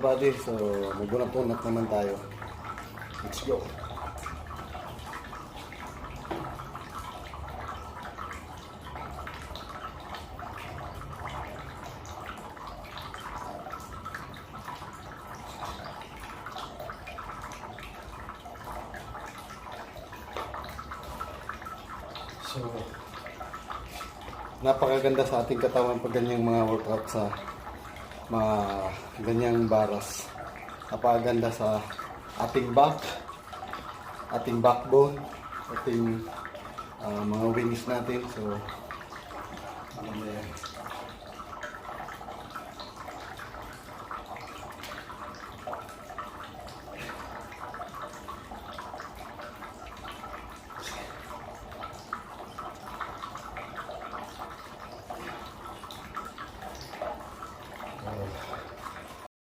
Buddy, so magunat-unat naman tayo. Let's go. So, napakaganda sa ating katawan pag ganyang mga workout sa mga ganyang baras. Napakaganda sa ating back, ating backbone, ating mga wings natin. So, ano ba yan?